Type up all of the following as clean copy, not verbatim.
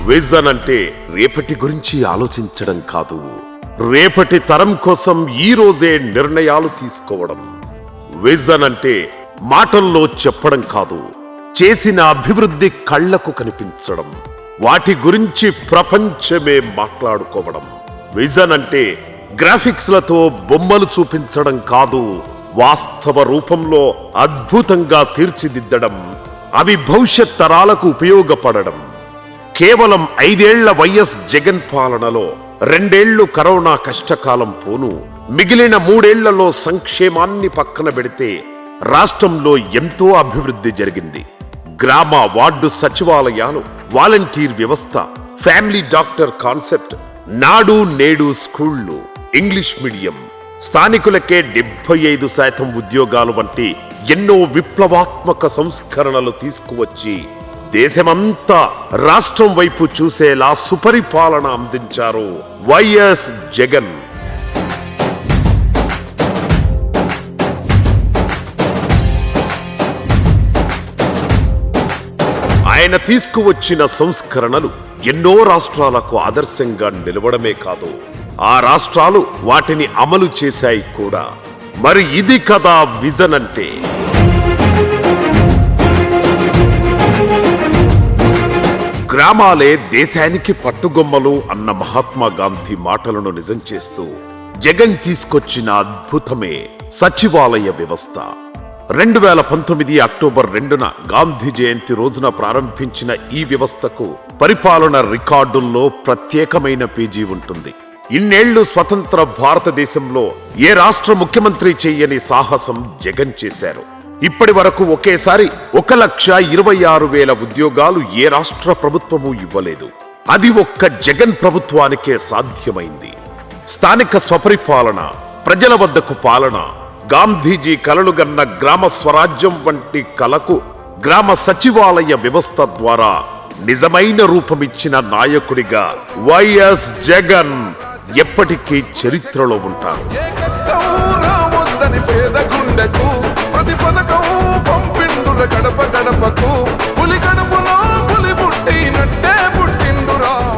Vision అంటే రేపటి గురించి ఆలోచించడం కాదు, రేపటి తరం కోసం ఈ రోజే నిర్ణయాలు తీసుకోవడం. విజన్ అంటే మాటల్లో చెప్పడం కాదు, చేసిన అభివృద్ధి కళ్లకు కనిపించడం, వాటి గురించి ప్రపంచమే మాట్లాడుకోవడం. విజన్ అంటే గ్రాఫిక్స్లతో బొమ్మలు చూపించడం కాదు, వాస్తవ రూపంలో అద్భుతంగా తీర్చిదిద్దడం, అవి భవిష్యత్ తరాలకు ఉపయోగపడడం. కేవలం 5 ఏళ్ల వైఎస్ జగన్ పాలనలో 2 ఏళ్లు కరోనా కష్టకాలం పోను, మిగిలిన 3 ఏళ్లలో సంక్షేమాన్ని పక్కన పెడితే రాష్ట్రంలో ఎంతో అభివృద్ధి జరిగింది. గ్రామ వార్డు సచివాలయాలు, వాలంటీర్ వ్యవస్థ, ఫ్యామిలీ డాక్టర్ కాన్సెప్ట్, నాడు నేడు స్కూళ్లు, ఇంగ్లీష్ మీడియం, స్థానికులకే 75% ఉద్యోగాలు వంటి ఎన్నో విప్లవాత్మక సంస్కరణలు తీసుకువచ్చి దేశమంతా రాష్ట్రం వైపు చూసేలా సుపరిపాలన అందించారు వైఎస్ జగన్. ఆయన తీసుకువచ్చిన సంస్కరణలు ఎన్నో రాష్ట్రాలకు ఆదర్శంగా నిలవడమే కాదు, ఆ రాష్ట్రాలు వాటిని అమలు చేశాయి కూడా. మరి ఇది కదా విజన్ అంటే. గ్రామాలే దేశానికి పట్టుగొమ్మలు అన్న మహాత్మా గాంధీ మాటలను నిజం చేస్తూ జగన్ తీసుకొచ్చిన అద్భుతమే సచివాలయ వ్యవస్థ. 2019 అక్టోబర్ 2న గాంధీ జయంతి రోజున ప్రారంభించిన ఈ వ్యవస్థకు పరిపాలన రికార్డుల్లో ప్రత్యేకమైన పేజీ ఉంటుంది. ఇన్నేళ్లు స్వతంత్ర భారతదేశంలో ఏ రాష్ట్ర ముఖ్యమంత్రి చెయ్యని సాహసం జగన్ చేశారు. ఇప్పటి వరకు ఒకేసారి 1,26,000 ఉద్యోగాలు ఏ రాష్ట్ర ప్రభుత్వము ఇవ్వలేదు. అది ఒక్క జగన్ ప్రభుత్వానికే సాధ్యమైంది. స్థానిక స్వపరిపాలన, ప్రజల వద్దకు పాలన, గాంధీజీ కలలుగన్న గ్రామ స్వరాజ్యం వంటి కలకు గ్రామ సచివాలయ వ్యవస్థ ద్వారా నిజమైన రూపమిచ్చిన నాయకుడిగా వైఎస్ జగన్ ఎప్పటికీ చరిత్రలో ఉంటారు.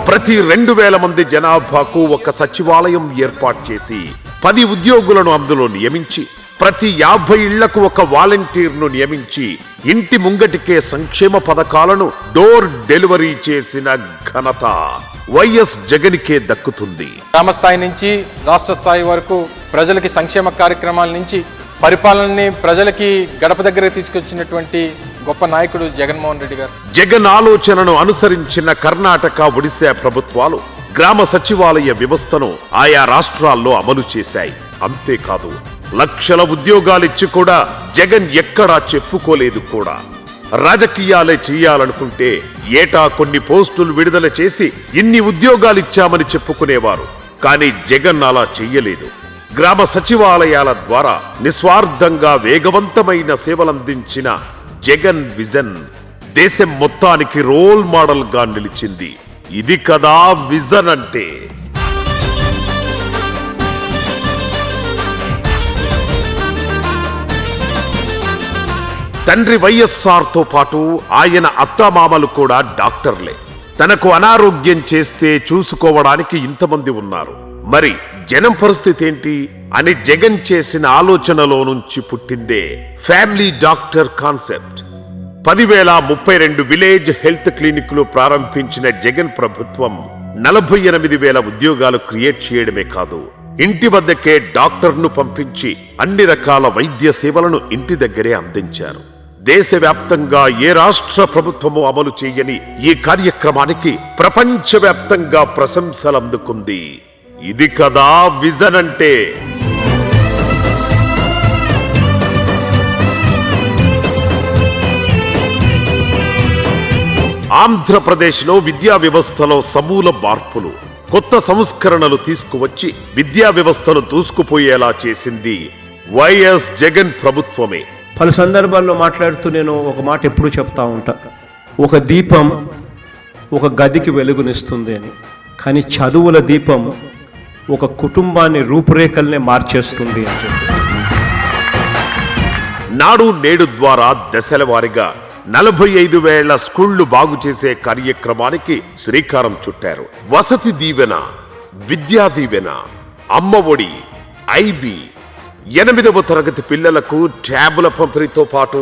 ప్రతి 2,000 మంది జనాభాకు ఒక సచివాలయం ఏర్పాటు చేసి 10 ఉద్యోగులను అందులో నియమించి ప్రతి 50 ఇళ్లకు ఒక వాలంటీర్ను నియమించి ఇంటి ముంగటికే సంక్షేమ పథకాలను డోర్ డెలివరీ చేసిన ఘనత వైఎస్ జగన్కే దక్కుతుంది. గ్రామ స్థాయి నుంచి రాష్ట్ర స్థాయి వరకు ప్రజలకి సంక్షేమ కార్యక్రమాల నుంచి పరిపాలనని ప్రజలకి గడప దగ్గర తీసుకొచ్చినటువంటి గొప్ప నాయకుడు జగన్మోహన్ రెడ్డి గారు. జగన్ ఆలోచనను అనుసరించిన కర్ణాటక, ఒడిశా ప్రభుత్వాలు గ్రామ సచివాలయ వ్యవస్థను ఆయా రాష్ట్రాల్లో అమలు చేశాయి. అంతేకాదు, లక్షల ఉద్యోగాలిచ్చి కూడా జగన్ ఎక్కడా చెప్పుకోలేదు కూడా. రాజకీయాలే చెయ్యాలనుకుంటే ఏటా కొన్ని పోస్టులు విడుదల చేసి ఇన్ని ఉద్యోగాలిచ్చామని చెప్పుకునేవారు. కానీ జగన్ అలా చెయ్యలేదు. గ్రామ సచివాలయాల ద్వారా నిస్వార్థంగా వేగవంతమైన సేవలందించిన జగన్ విజన్ దేశం మొత్తానికి రోల్ మోడల్ గా నిలిచింది. ఇది కదా విజన్ అంటే. తండ్రి వైఎస్ఆర్తో పాటు ఆయన అత్తమామలు కూడా డాక్టర్లే. తనకు అనారోగ్యం చేస్తే చూసుకోవడానికి ఇంతమంది ఉన్నారు. మరి జనం పరిస్థితి ఏంటి అని జగన్ చేసిన ఆలోచనలో నుంచి పుట్టిందే family doctor concept. 10,032 village health క్లినిక్లు ప్రారంభించిన జగన్ ప్రభుత్వం 48,000 ఉద్యోగాలు క్రియేట్ చేయడమే కాదు, ఇంటి వద్దకే డాక్టర్ను పంపించి అన్ని రకాల వైద్య సేవలను ఇంటి దగ్గరే అందించారు. దేశవ్యాప్తంగా ఏ రాష్ట్ర ప్రభుత్వము అమలు చేయని ఈ కార్యక్రమానికి ప్రపంచవ్యాప్తంగా ప్రశంసలు అందుకుంది. ఇది కదా విజన్ అంటే. ఆంధ్రప్రదేశ్లో విద్యా వ్యవస్థలో సమూల మార్పులు, కొత్త సంస్కరణలు తీసుకువచ్చి విద్యా వ్యవస్థను దూసుకుపోయేలా చేసింది వైఎస్ జగన్ ప్రభుత్వమే. పలు సందర్భాల్లో మాట్లాడుతూ నేను ఒక మాట ఎప్పుడూ చెప్తా ఉంటా, ఒక దీపం ఒక గదికి వెలుగునిస్తుంది అని. కానీ చదువుల దీపం ఒక కుటుంబాన్ని రూపురేఖల్నే మార్చేస్తుంది అని చెప్పి. నాడు నేడు ద్వారా దశల వారీగా 45,000 స్కూళ్లు బాగు చేసే కార్యక్రమానికి శ్రీకారం చుట్టారు. వసతి దీవెన, విద్యా దీవెన, అమ్మఒడి, ఐబి, 8వ తరగతి పిల్లలకు ట్యాబుల పంపిణీతో పాటు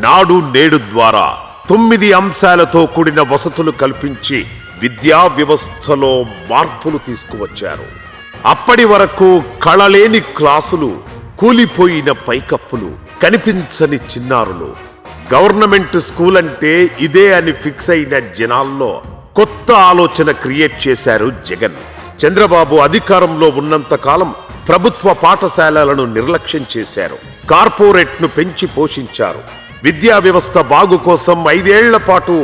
నాడు నేడు ద్వారా 9 అంశాలతో కూడిన వసతులు కల్పించి విద్యా వ్యవస్థలో మార్పులు తీసుకువచ్చారు. అప్పటి వరకు కళలేని క్లాసులు, కూలిపోయిన పైకప్పులు, కనిపించని చిన్నారులు. గవర్నమెంట్ స్కూల్ అంటే ఇదే అని ఫిక్స్ అయిన జనాల్లో కొత్త ఆలోచన క్రియేట్ చేశారు జగన్. చంద్రబాబు అధికారంలో ఉన్నంత కాలం ప్రభుత్వ పాఠశాలలను నిర్లక్ష్యం చేశారు. కార్పొరేట్ను పెంచి పోషించారు. విద్యా వ్యవస్థ బాగు కోసం 5 ఏళ్ల పాటు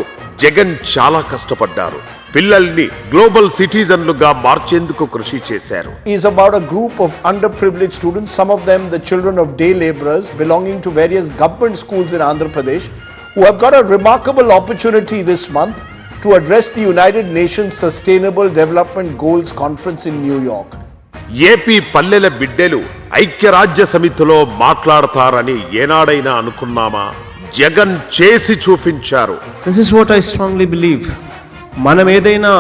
జగన్ చాలా కష్టపడ్డారు. పిల్లల్ని గ్లోబల్ సిటిజన్లుగా మార్చేందుకు కృషి చేశారు. Is about a group of underprivileged students, some of them the children of day laborers belonging to various government schools in Andhra Pradesh, who have got a remarkable opportunity this month to address the United Nations Sustainable Development Goals Conference in New York. AP పల్లెల బిడ్డలు ఐక్యరాజ్య సమితిలో మాట్లాడతారని ఏనాడైనా అనుకున్నామా? జగన్ చేసి చూపించారు. This is what I strongly believe. మనం ఏదైనా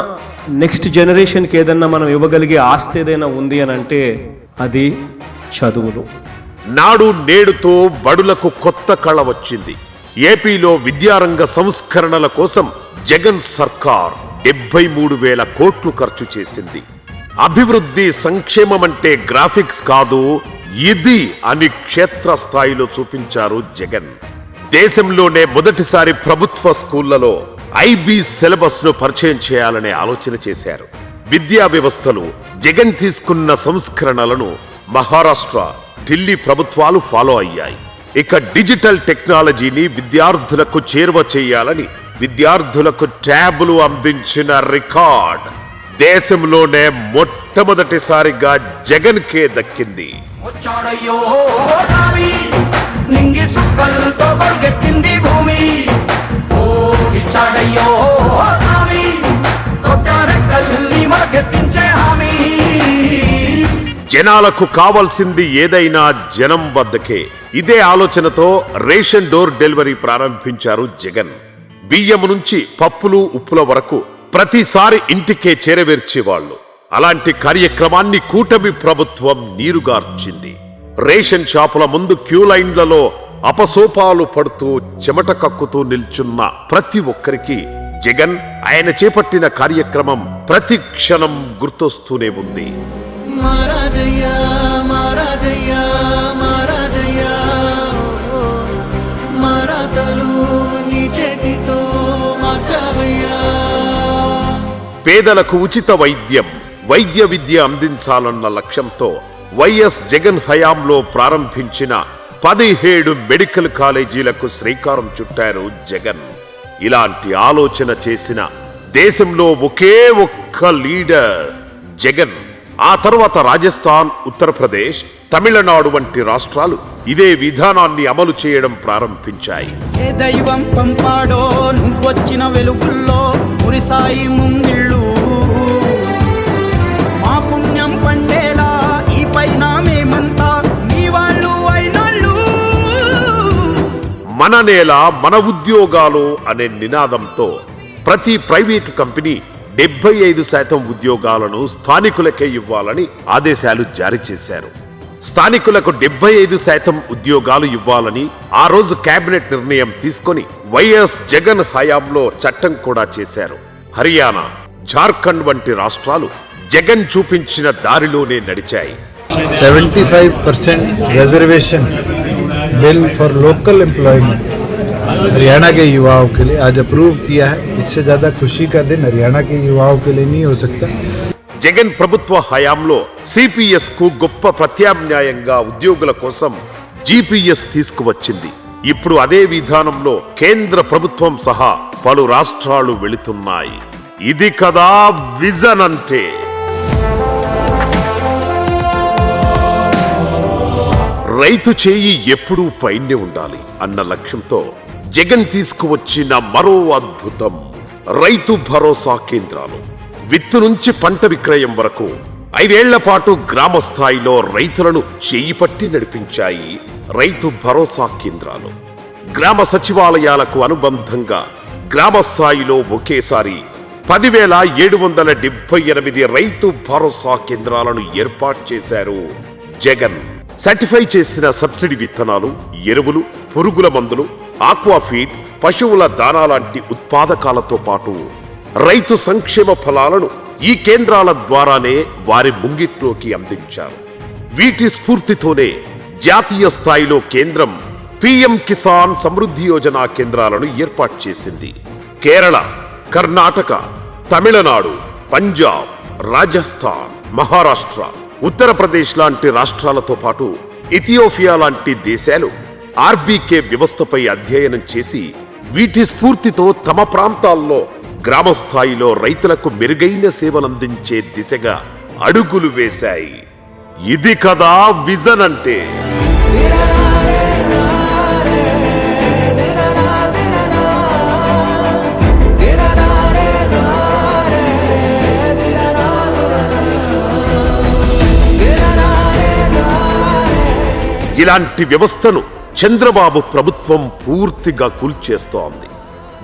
నెక్స్ట్ జనరేషన్కి ఏదన్నా మనం ఇవ్వగలిగే ఆస్తి ఏదైనా ఉంది అని అంటే అది చదువులు. నాడు నేడుతో బడులకు కొత్త కళ వచ్చింది. ఏపీలో విద్యారంగ సంస్కరణల కోసం జగన్ సర్కార్ 73,000 కోట్లు ఖర్చు చేసింది. అభివృద్ధి, సంక్షేమం అంటే గ్రాఫిక్స్ కాదు, ఇది అని క్షేత్రస్థాయిలో చూపించారు జగన్. దేశంలోనే మొదటిసారి ప్రభుత్వ స్కూళ్లలో ఐబీ సిలబస్ ను పరిచయం చేయాలనే ఆలోచన చేశారు. విద్యా వ్యవస్థలు జగన్ తీసుకున్న సంస్కరణలను మహారాష్ట్ర, ఢిల్లీ ప్రభుత్వాలు ఫాలో అయ్యాయి. ఇక డిజిటల్ టెక్నాలజీని విద్యార్థులకు చేరువ చేయాలని విద్యార్థులకు ట్యాబులు అందించిన రికార్డ్ దేశంలోనే మొట్టమొదటిసారిగా జగన్ కే దక్కింది. జనాలకు కావాల్సింది ఏదైనా జనం వద్దకే. ఇదే ఆలోచనతో రేషన్ డోర్ డెలివరీ ప్రారంభించారు జగన్. బియ్యం నుంచి పప్పులు, ఉప్పుల వరకు ప్రతిసారి ఇంటికే చేరవేర్చేవాళ్లు. అలాంటి కార్యక్రమాన్ని కూటమి ప్రభుత్వం నీరుగార్చింది. రేషన్ షాపుల ముందు క్యూ లైన్లలో అపసోపాలు పడుతూ చెమట కక్కుతూ నిల్చున్న ప్రతి ఒక్కరికి జగన్, ఆయన చేపట్టిన కార్యక్రమం ప్రతి క్షణం గుర్తొస్తూనే ఉంది. పేదలకు ఉచిత వైద్యం, వైద్య విద్య అందించాలన్న లక్ష్యంతో వైఎస్ జగన్ హయాంలో ప్రారంభించిన 17 మెడికల్ కాలేజీలకు శ్రీకారం చుట్టారు జగన్. ఇలాంటి ఆలోచన చేసిన దేశంలో ఒకే ఒక్క లీడర్ జగన్. ఆ తర్వాత రాజస్థాన్, ఉత్తరప్రదేశ్, తమిళనాడు వంటి రాష్ట్రాలు ఇదే విధానాన్ని అమలు చేయడం ప్రారంభించాయి. ఏ దైవం పంపాడో నువ్వొచ్చిన వెలుగుల్లో మురిసాయి ముంగిళ్ళు, మా పుణ్యం పండేలా ఈ పైన మేమంతా నీ వాళ్ళు అయినాళ్ళు. మన నేల, మన ఉద్యోగాలు అనే నినాదంతో ప్రతి ప్రైవేటు కంపెనీ 75% ఉద్యోగాలను స్థానికులకే ఇవ్వాలని ఆదేశాలు జారీ చేశారు. స్థానికులకు 75% ఉద్యోగాలు ఇవ్వాలని ఆ రోజు కేబినెట్ నిర్ణయం తీసుకొని వైఎస్ జగన్ హయాంలో చట్టం కూడా చేశారు. హర్యానా, జార్ఖండ్ వంటి రాష్ట్రాలు జగన్ చూపించిన దారిలోనే నడిచాయి. 75% reservation bill for local employment Haryana के युवाओं के लिए आज अप्रूव किया है. इससे ज्यादा खुशी का दिन हरियाणा के युवाओं के लिए नहीं हो सकता. జగన్ ప్రభుత్వ హయాంలో సిపిఎస్ కు గొప్ప ప్రత్యామ్నాయంగా ఉద్యోగుల కోసం జిపిఎస్ తీసుకువచ్చింది. ఇప్పుడు అదే విధానంలో కేంద్ర ప్రభుత్వం సహా పలు రాష్ట్రాలు వెళుతున్నాయి. ఇది కదా విజన్ అంటే. రైతు చేయి ఎప్పుడూ పైనే ఉండాలి అన్న లక్ష్యంతో జగన్ తీసుకువచ్చిన మరో అద్భుతం రైతు భరోసా కేంద్రాలు. విత్తు నుంచి పంట విక్రయం వరకు 5 ఏళ్ల పాటు గ్రామ స్థాయిలో రైతులను చేయి పట్టి నడిపించాయి రైతు భరోసా కేంద్రాలు. గ్రామ సచివాలయాలకు అనుబంధంగా గ్రామ స్థాయిలో ఒకేసారి 10,778 రైతు భరోసా కేంద్రాలను ఏర్పాటు చేశారు జగన్. సర్టిఫై చేసిన సబ్సిడీ విత్తనాలు, ఎరువులు, పురుగుల మందులు, ఆక్వాఫీడ్, పశువుల దానా లాంటి ఉత్పాదకాలతో పాటు రైతు సంక్షేమ ఫలాలను ఈ కేంద్రాల ద్వారానే వారి ముంగిట్లోకి అందించారు. వీటి స్ఫూర్తితోనే జాతీయ స్థాయిలో కేంద్రం పీఎం కిసాన్ సమృద్ధి యోజన కేంద్రాలను ఏర్పాటు చేసింది. కేరళ, కర్ణాటక, తమిళనాడు, పంజాబ్, రాజస్థాన్, మహారాష్ట్ర, ఉత్తరప్రదేశ్ లాంటి రాష్ట్రాలతో పాటు ఇథియోపియా లాంటి దేశాలు ఆర్బీకే వ్యవస్థపై అధ్యయనం చేసి వీటి స్ఫూర్తితో తమ ప్రాంతాల్లో గ్రామ స్థాయిలో రైతులకు మెరుగైన సేవలందించే దిశగా అడుగులు వేశాయి. ఇది కదా విజన్ అంటే. ఇలాంటి వ్యవస్థను చంద్రబాబు ప్రభుత్వం పూర్తిగా కూల్చేస్తోంది.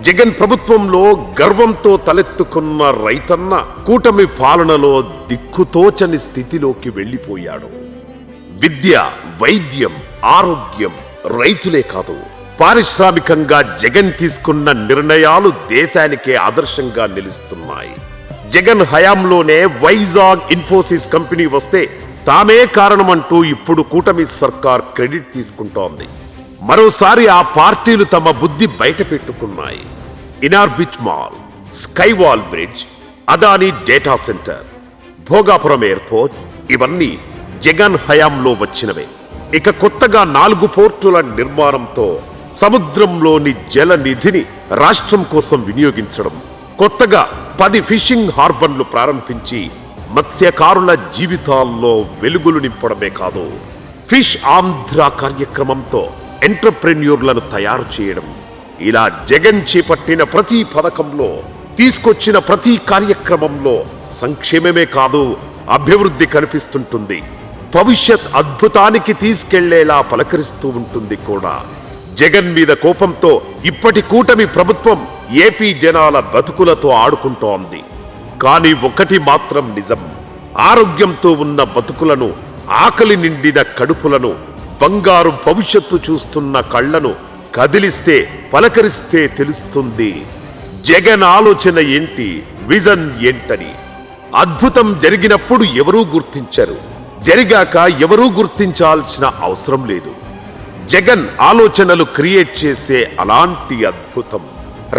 జగన్ ప్రభుత్వంలో గర్వంతో తలెత్తుకున్న రైతన్న కూటమి పాలనలో దిక్కుతోచని స్థితిలోకి వెళ్లిపోయాడు. విద్య, వైద్యం, ఆరోగ్యం, రైతులే కాదు, పారిశ్రామికంగా జగన్ తీసుకున్న నిర్ణయాలు దేశానికే ఆదర్శంగా నిలుస్తున్నాయి. జగన్ హయాంలోనే వైజాగ్ ఇన్ఫోసిస్ కంపెనీ వస్తే తామే కారణమంటూ ఇప్పుడు కూటమి సర్కార్ క్రెడిట్ తీసుకుంటోంది. మరోసారి ఆ పార్టీలు తమ బుద్ధి బయట పెట్టుకున్నాయి. Inorbit mall, skywalk bridge, Adani data centre, Bhogapuram airport ఇవన్నీ జగన్ హయాంలో వచ్చినవే. ఇక కొత్తగా 4 పోర్టుల నిర్మాణంతో సముద్రంలోని జల నిధిని రాష్ట్రం కోసం వినియోగించడం, కొత్తగా 10 ఫిషింగ్ హార్బర్లు ప్రారంభించి మత్స్యకారుల జీవితాల్లో వెలుగులు నింపడమే కాదు, ఫిష్ ఆంధ్ర కార్యక్రమంతో ఎంటర్ప్రెన్యూర్లను తయారు చేయడం, ఇలా జగన్ చేపట్టిన ప్రతి పథకంలో, తీసుకొచ్చిన ప్రతి కార్యక్రమంలో సంక్షేమమే కాదు అభివృద్ధి కనిపిస్తుంటుంది. భవిష్యత్ అద్భుతానికి తీసుకెళ్లేలా పలకరిస్తూ ఉంటుంది కూడా. జగన్ మీద కోపంతో ఇప్పటి కూటమి ప్రభుత్వం ఏపీ జనాల బతుకులతో ఆడుకుంటోంది. కానీ ఒకటి మాత్రం నిజం, ఆరోగ్యంతో ఉన్న బతుకులను, ఆకలి నిండిన కడుపులను, బంగారు భవిష్యత్తు చూస్తున్న కళ్లను కదిలిస్తే, పలకరిస్తే తెలుస్తుంది జగన్ ఆలోచన ఏంటి, విజన్ ఏంటని. అద్భుతం జరిగినప్పుడు ఎవరూ గుర్తించరు, జరిగాక ఎవరూ గుర్తించాల్సిన అవసరం లేదు. జగన్ ఆలోచనలు క్రియేట్ చేసే అలాంటి అద్భుతం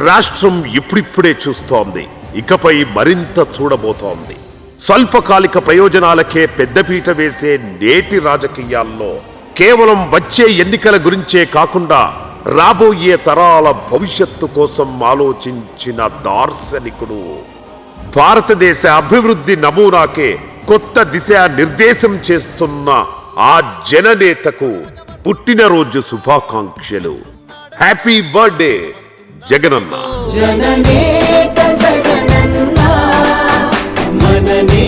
రాష్ట్రం ఇప్పుడిప్పుడే చూస్తోంది, ఇకపై మరింత చూడబోతోంది. స్వల్పకాలిక ప్రయోజనాలకే పెద్దపీట వేసే నేటి రాజకీయాల్లో కేవలం వచ్చే ఎన్నికల గురించే కాకుండా రాబోయే తరాల భవిష్యత్తు కోసం ఆలోచించిన దార్శనికుడు, భారతదేశ అభివృద్ధి నమూనాకే కొత్త దిశ నిర్దేశం చేస్తున్న ఆ జననేతకు పుట్టినరోజు శుభాకాంక్షలు. హ్యాపీ బర్త్డే జగనన్న. జననేత జగనన్న మననే